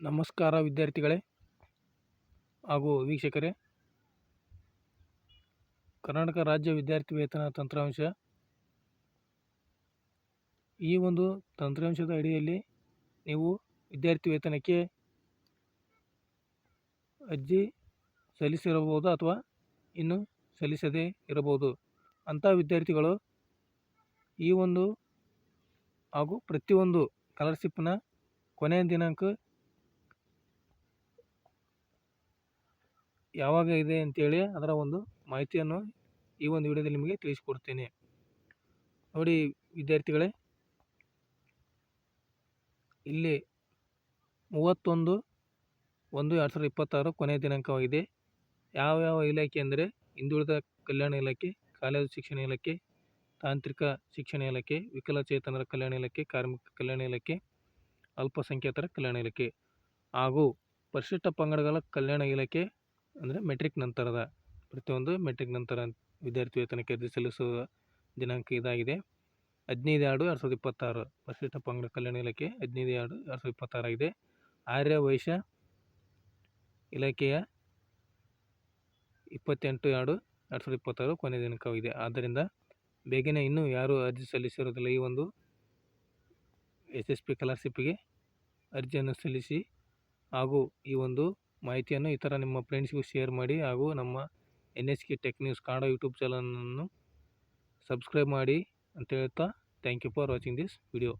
ನಮಸ್ಕಾರ ವಿದ್ಯಾರ್ಥಿಗಳೇ ಹಾಗೂ ವೀಕ್ಷಕರೇ. ಕರ್ನಾಟಕ ರಾಜ್ಯ ವಿದ್ಯಾರ್ಥಿ ವೇತನ ತಂತ್ರಾಂಶ, ಈ ಒಂದು ತಂತ್ರಾಂಶದ ಅಡಿಯಲ್ಲಿ ನೀವು ವಿದ್ಯಾರ್ಥಿ ವೇತನಕ್ಕೆ ಅರ್ಜಿ ಸಲ್ಲಿಸಿರಬಹುದು ಅಥವಾ ಇನ್ನು ಸಲ್ಲಿಸದೇ ಇರಬಹುದು. ಅಂಥ ವಿದ್ಯಾರ್ಥಿಗಳು ಈ ಒಂದು ಹಾಗೂ ಪ್ರತಿಯೊಂದು ಸ್ಕಾಲರ್ಶಿಪ್ನ ಕೊನೆಯ ದಿನಾಂಕ ಯಾವಾಗ ಇದೆ ಅಂತೇಳಿ ಅದರ ಒಂದು ಮಾಹಿತಿಯನ್ನು ಈ ಒಂದು ವಿಡಿಯೋದಲ್ಲಿ ನಿಮಗೆ ತಿಳಿಸಿಕೊಡ್ತೇನೆ. ನೋಡಿ ವಿದ್ಯಾರ್ಥಿಗಳೇ, ಇಲ್ಲಿ 31/1/2026 ಕೊನೆಯ ದಿನಾಂಕವಾಗಿದೆ. ಯಾವ ಇಲಾಖೆ ಅಂದರೆ ಹಿಂದುಳಿದ ಕಲ್ಯಾಣ ಇಲಾಖೆ, ಕಾಲೇಜು ಶಿಕ್ಷಣ ಇಲಾಖೆ, ತಾಂತ್ರಿಕ ಶಿಕ್ಷಣ ಇಲಾಖೆ, ವಿಕಲಚೇತನರ ಕಲ್ಯಾಣ ಇಲಾಖೆ, ಕಾರ್ಮಿಕ ಕಲ್ಯಾಣ ಇಲಾಖೆ, ಅಲ್ಪಸಂಖ್ಯಾತರ ಕಲ್ಯಾಣ ಇಲಾಖೆ ಹಾಗೂ ಪರಿಶಿಷ್ಟ ಪಂಗಡಗಳ ಕಲ್ಯಾಣ ಇಲಾಖೆ ಅಂದರೆ ಮೆಟ್ರಿಕ್ ನಂತರದ ಪ್ರತಿಯೊಂದು ಮೆಟ್ರಿಕ್ ನಂತರ ವಿದ್ಯಾರ್ಥಿ ವೇತನಕ್ಕೆ ಅರ್ಜಿ ಸಲ್ಲಿಸುವ ದಿನಾಂಕ ಇದಾಗಿದೆ. 15/2/2026 ಪರಿಶಿಷ್ಟ ಪಂಗಡ ಕಲ್ಯಾಣ ಇಲಾಖೆ 15/2/2026 ಆಗಿದೆ. ಆರ್ಯ ವೈಶ್ಯ ಇಲಾಖೆಯ 28/2/2026 ಕೊನೆಯ ದಿನಾಂಕವಾಗಿದೆ. ಆದ್ದರಿಂದ ಬೇಗನೆ ಇನ್ನೂ ಯಾರು ಅರ್ಜಿ ಸಲ್ಲಿಸಿರೋದಿಲ್ಲ ಈ ಒಂದು SSP ಸ್ಕಾಲರ್ಶಿಪ್ಗೆ ಅರ್ಜಿಯನ್ನು ಸಲ್ಲಿಸಿ ಹಾಗೂ ಈ ಒಂದು ಮಾಹಿತಿಯನ್ನು ಇತರ ನಿಮ್ಮ ಫ್ರೆಂಡ್ಸ್ಗೂ ಶೇರ್ ಮಾಡಿ ಹಾಗೂ ನಮ್ಮ NSK tech news Kannada YouTube ಚಾನಲನ್ನು ಸಬ್ಸ್ಕ್ರೈಬ್ ಮಾಡಿ ಅಂತ ಹೇಳ್ತಾ, thank you for watching this video.